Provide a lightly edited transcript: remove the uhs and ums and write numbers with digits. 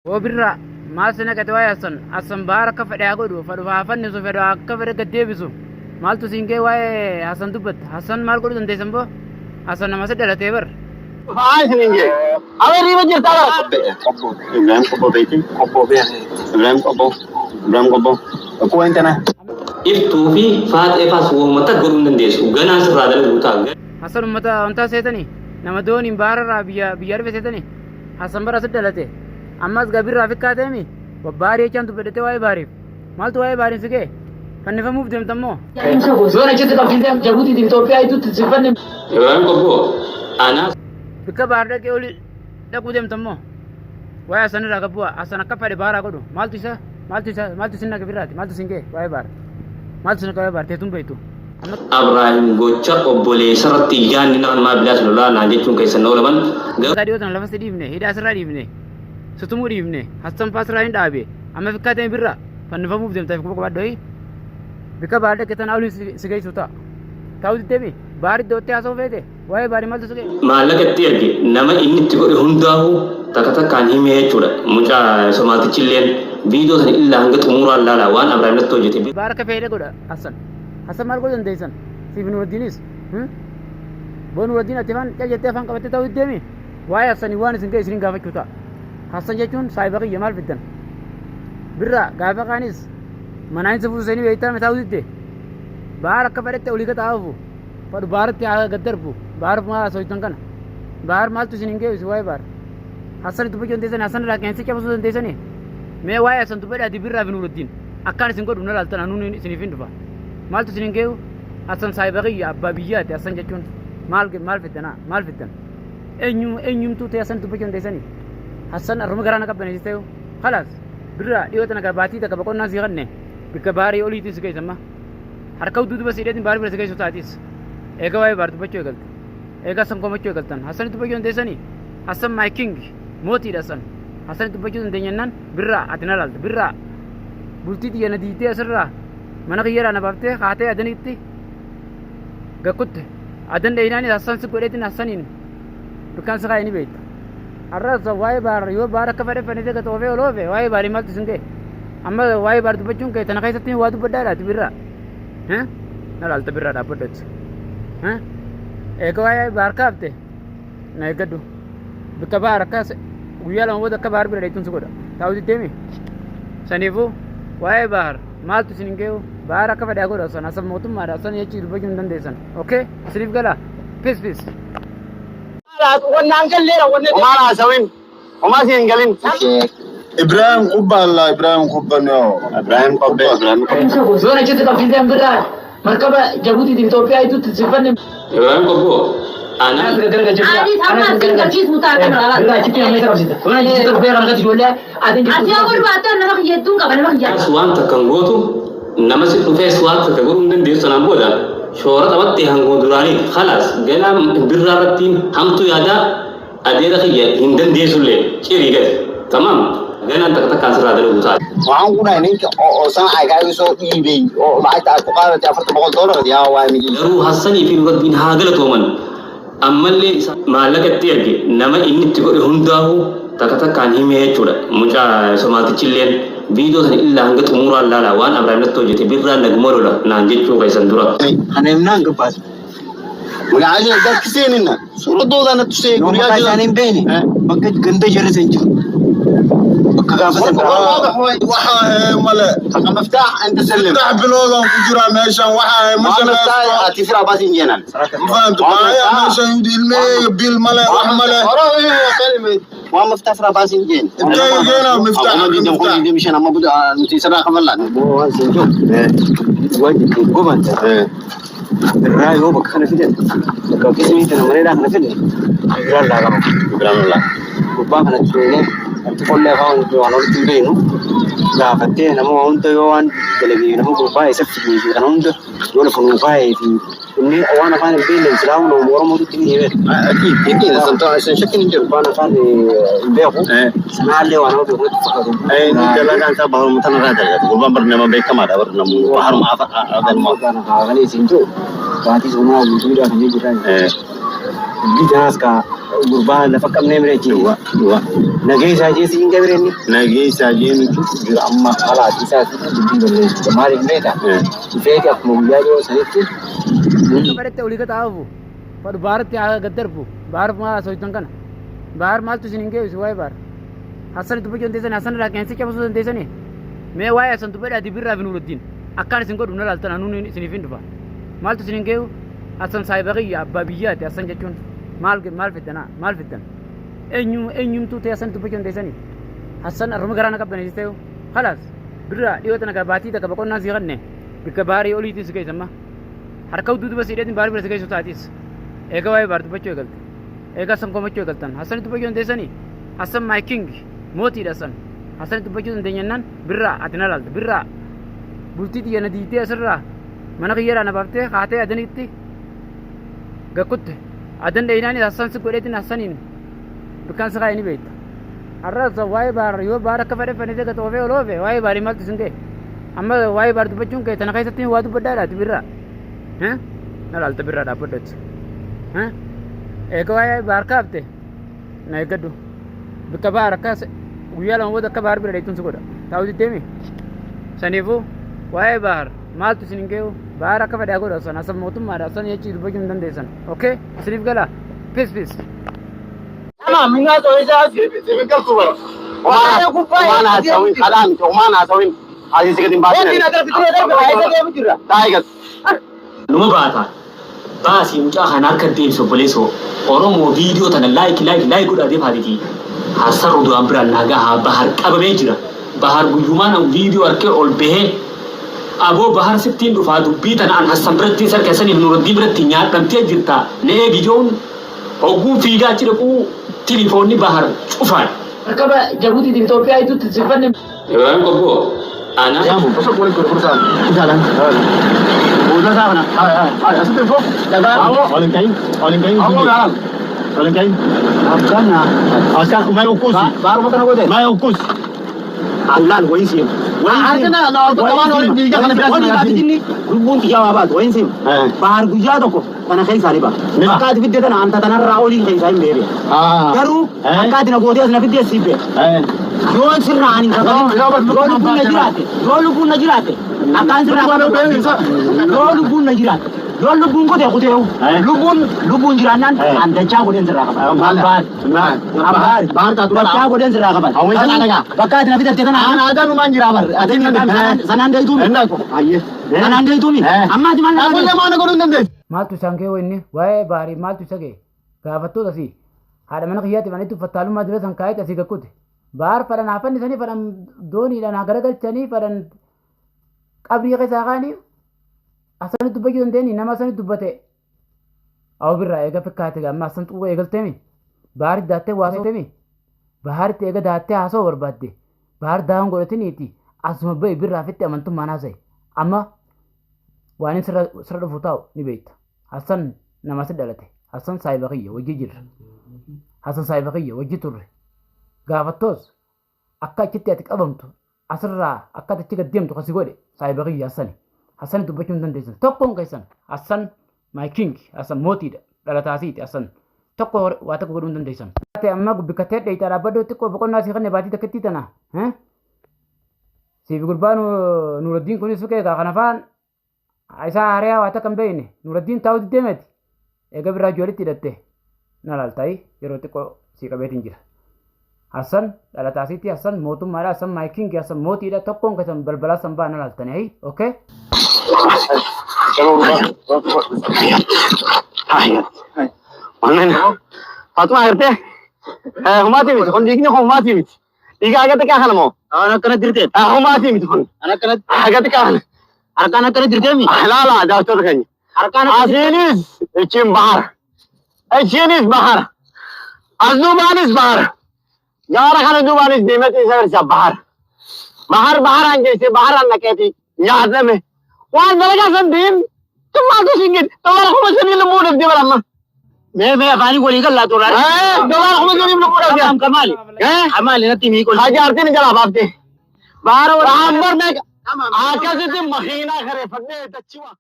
وبرا ما سنك تواي أصلا بارك فدي أقول فدفعن نسو فدوا كفر قدي بسو مالتو سينكي واي حسن تبت حسن مال كل دندي سنبو حسن نمسه دلتيبر Ay seninki. Ama riba jirta. Ibrahim Kobo beti. Kobo be. Ibrahim Kobo. Aku entena. Iftu fi faat efas wo mata gurun dendesu. Gana sradal buta. حسن متى أنت سيتني نما دوني بارا بيار بسيتني حسن برا سدلته أما قبل رافق كاتمي وباري كان تبدأ واي باري مال تو واي باري سكى فنفهم مفدم تمو زونا جت كافين جابوتي دي توبيا itu تسيبن Ibrahim Kobo. Ana بكا بارد كيولي لا كودم تمو واي حسن راكبوا حسن كفاري بارا كودو مال تيسا سنة كبيرات مال تسينكي واي بار مال تسينكي واي بار تيتم بيتو Ibrahim gocha obole sarati yani nan ma bilas lola na jechun kaisan nolaman Tadi orang lepas di mana? Hidup asrah di mana? Setumur di mana? Hasam pasrah ini dah be. Amma fikir tanya birra. Pandu famu berdem tapi kau doi. Fikir barat kita nak ulis segai suta. Tahu di temi. Barat dote asal vete. Wahai barat mal tu segai. Malak tiargi nama ini tiba hundahu takata kanhi me chura muja samati chillen video san illa hangat umur Allah lawan Ibrahim nak toje tibi Barat kafeira koda Hasan. Hasan mal koda ndaisan. Si Nuruddin is. Nuruddin atiman kaya jatefan kau tahu di temi. Wahai Hasan iwan singkai sering gafak kita. Hasan jatun saya bagi Jamal fitan. Birra gafak anis. Manain sebuah seni beita me tahu di. Barat kafeira te ulikat awu. पर भारत के आगे गद्दर पु भारत मारा सोचतं का ना बाहर माल तुझे निंगे उस वाय बार हसन तू बच्चों देशन हसन रहा कैंसी क्या बसों देशन है मैं वाय हसन तू बड़े अधिबिर राविन उरुद्दीन अक्कार सिंह को ढूंढना लालता नानू ने सिनिफिन रुपा माल तुझे निंगे हसन साहिब का ये अब्बा बिया थे हसन जच्चों माल फितना एन्यूम तू थे हसन तू बच्चों देशन है हसन अरुम घराना का बने जिससे हो खलास बिर्रा ये होता ना कर बाती तक बकों ना सीखने ने बिकबारी ओली तीस गई सम्मा हर कौ दूध बस इधर दिन बार बार से गई सोता तीस एक वाय बार तू बच्चों गलत एक असम को बच्चों गलतन हसन तू बच्चों देशन नहीं हसन माइकिंग मोती रसन हसन तू बच्चों देंगे नन बिर्रा अतना लाल बिर्रा बुलती थी ना दीते असर रहा mana kira na bapte khate adan itti gakut adan leina ni hasan se kuretin hasanin bukan sa ini bait arra sa wai bar yo bar ka pare pane de to ve olove wai bari mal tisunge amma wai bar du bachun ke tan kai satni wadu badara tibirra na lal tibirra da padet ek wai bar ka apte na gadu bikabar ka uyala mo da ka bar bi retun su goda tawdi temi sanifu wai bar mal tisunge बाहर आकर बैठा करो सन असम मोतुम मारा सन ये चीज़ रुपये की उन्नत देशन ओके सिर्फ गला पीस ونانجل ليه وما سوين وما سينجلين إبراهيم قبة الله إبراهيم قبة نيو إبراهيم قبة زونا جت كافين ده أمبرا مركبة جابوتي دي توبيا itu تسيبن Ibrahim Kobo ana أنا كذا كيس متأكد لا كتير ما يصير بسيطة وأنا جت توبيا رمضان تقول له أدين أسيا أقول باتر نمك يدون كمان نمك يا suan takanggotu nama si tufe suat takagurun den desa namboda shorat awat hango durani khalas gena birratin ham tu yada adera khiya hindan desulle chiri gas tamam gena tak tak kasra dal usa وعن كنا هنيك أصلا حاجة يسوي إيبي أو بعد أتوقع تعرف $100 يا واي yaru hasani fi wadin hagala toman amalle malaka tiyagi nama inni tigo hundahu takata kanhi me chura muja samati chillen video san illa hangat umur Allah lawan Ibrahim nak toje birra nagmoro la nan jechu kai sandura أنا منان قباس ولا عايز ده كسيننا صورة دودا أنا تسي يوم كان بيني بقيت قندي جرس انجو واضح وحا ملا مفتاح أنت سلم مفتاح بلوغا وكجرا ماشا وحا مفتاح تفرع باس إنجينا فهمت معايا ماشا يودي المي بالملا وحملا ما مفتاح فرع باس إنجين إنجينا مفتاح مفتاح دي مشان ما بده نتيسرا خملا هو سنجو واجد قومت الراي هو بخنا فيدن لو كسمي تنمري لا خنا فيدن لا لا لا وباخنا تشيني تقول له هون جوانو تبينو لا فتيه نمو أنت يوان تلقي نمو بفاي سفت في كانون ده يقول فنو فاي في إني أوانا كان البين الإسلام ونمو رمو تيجي أكيد سنتو شكل نجر أنا كان بيعه سمع لي وأنا بقول تفكروا أي نجلا كان سبعة مثلا هذا تقول بمرنا ما بيكما ده برنا وحرم هذا الموضوع كان هذا سنجو بعدين سمع وجوده هني جران بيجاس كا gurbaan lafa qabnee mireechi nagee isaa jeessi hin gabreenni nagee isaa jeenu jira amma alaati isaa dubbii balleessu maaliif beeka ifeeti akkuma guyyaa dhiyoo sanitti Barate uli kata afu. Padu Bharat ya gaddarbu. Bharat ma soitan kana. Bharat mal tu sininge usu wai bar. Hasan tu bagian desa Hasan ra kensi kya maksud desa ni? Me wai Hasan tu beda dibir Rabi Nuruddin. Akkan singo duna laltan anu ni sinifin dufa. Mal tu sininge Hasan saibagi ya babiyat Hasan jachun. Mal fitana mal fitan. Enyum tu te Hasan tu bagian desa ni. Hasan arma garana kabdan isteu. Khalas. Birra diwatan ka bati ta ka bakon nasi ganne. Bikabari oli tu sigai sama. Harkau dudu bas idatin baru bersegai sutatis. Ega wai bar tu bacu egal. Ega samko bacu egaltan. Hasan tu bacu desa ni. Hasan my king. Moti Hasan. Hasan tu bacu denyanan birra atinalal birra. Bulti dia na dite asra. Mana kira na bapte khate adan itti. Gakut. Adan deina ni Hasan se koretin Hasanin. Bukan sekai ini bait. Arra sa wai bar yo bar ka fare fane jaga tove olove wai bar imal tisunge. Amma wai bar tu bacu ke tanakai satin wadu bedara tu birra. Hah? Nalal tu birra dapat deh. Hah? Eko ay barka apte. Na ekadu. Bikabar ka guyala mo da kabar bir itun sugoda. Tahu di temi. Sanifu wai bar mal tu siningeu bar ka pada goda sana sam motum mara sana ye chiz bajum dan desan. Okay? Sirif gala. Peace. Ana minga to ija sirif kal kubar. Mana sawin kalam to mana sawin. Aji sikatin baat. Ini ada fitur ada aisa ke fitur. Taigat. Numa baata baasi mucaa kanaa akka deebisu obboleessoo Oromoo viidiyoo tana laayik godhatee faatiti haasarru duraan biraan nagaa bahar qabamee jira bahar guyyumaan viidiyoo harkee ol bahee aboo bahar sittiin dhufaa dubbii tana an Hassan biratti sarkasaniif Nuruddin biratti nyaadhamtee jirta ne'ee viidiyoon hogguu fiigaa jira quu tilifoonni bahar cufaan. Arkaba Jabuuti Itoophiyaa itti sifanne. Ibrahim Kobbo ana. Jamu, pasal boleh berurusan. Jalan. Udah sana. Asal tu, jaga. Paling kain. Paling kain. Afgan na. Asal mai ukus. Baru makan aku deh. Mai ukus. Allah woi sim. Harga na lawan kawan orang di jalan berasa ni. Rubun tiga abad woi sim. Bahar gujah tu ko. Mana kain sari ba. Maka di video na anta tanah rauli kain sari beri. Garu. Angkat di nak dia na video sipe. Jual sirna ani kata. Jual pun najirate. Akan sirna pun najirate. Jual pun ko deh aku lubun jiranan anda cago dia sirna kapan. Bahar tak tuan cago dia sirna kapan. Awak sana lagi. Bakat nabi dah tekan. Ada rumah jirabar. Ada ni sana anda itu. Sana anda itu ni. Amma di mana? Aku mana korun dende. Mal tu sangke ini wai bari mal tu sage. Gafatu tasi. Ada mana kiyati mana itu fatalu madras angkai tasi gakut. Bahar pada nafan di sini pada doni dan agar chani pada abri ke sagani asan tu bagi deni nama asan tu bate au birra ega pekate ga masan tu egal temi bahar date waso temi bahar te ega date aso berbade bahar daun golati niti asma bay birra fitte amantu mana sai amma wani sira futau ni bait asan nama sedalate asan sai bagiya wajijir asan sai bagiya wajitur Gafatos akka achitti ati qabamtu asirraa akka achi gaddeemtu kasi godhe saayibaqii Hasan tu bachuun dandeessan tokkoon keessan Hasan my king Hasan mootiidha dhalataasiiti Hasan tokko waa tokko godhuun dandeessan. Ate amma gubbikattee dheeytaa dhaabbadoo xiqqoo boqonnaa sii kannee baatii takkattii tana siif gurbaan Nuruddin kunis suqee kan afaan isaa hariyaa waa takka hin beekne Nuruddin taa'uu diddeemeti eega birraa ijoolletti hidhatte na laaltaa'ii yeroo xiqqoo sii qabeetiin jira. Hasan dhalataasiiti Hasan mootummaadha Hasan my king Hasan mootiidha tokkoon keessan balbalaa san ba'an laaltanii okay. Fatma akhirnya, humati mit, kon digni humati mit. Iga agak tekah kan mo? Anak kena dirte. Humati mit kon. Anak kena Agak tekah. anak kena dirte mi. La, dah tu kan. Asinis, ecim bahar. Ecinis bahar. Azubanis bahar. Jara kan azubanis demet isa bahar. Bahar anjay se bahar anak keti. Yaad na me. Wan dalaga sandin. Cuma tu singgit. Tawar ko masih nilam mo di malam. मैं पानी को निकल ला तो रहा दोबारा को मुझे निकल पड़ा क्या कमाल कमाल है ना तीन को हजार दिन चला बाप दे बाहर और अंदर में आकाश से महीना करे फटने तच्चुआ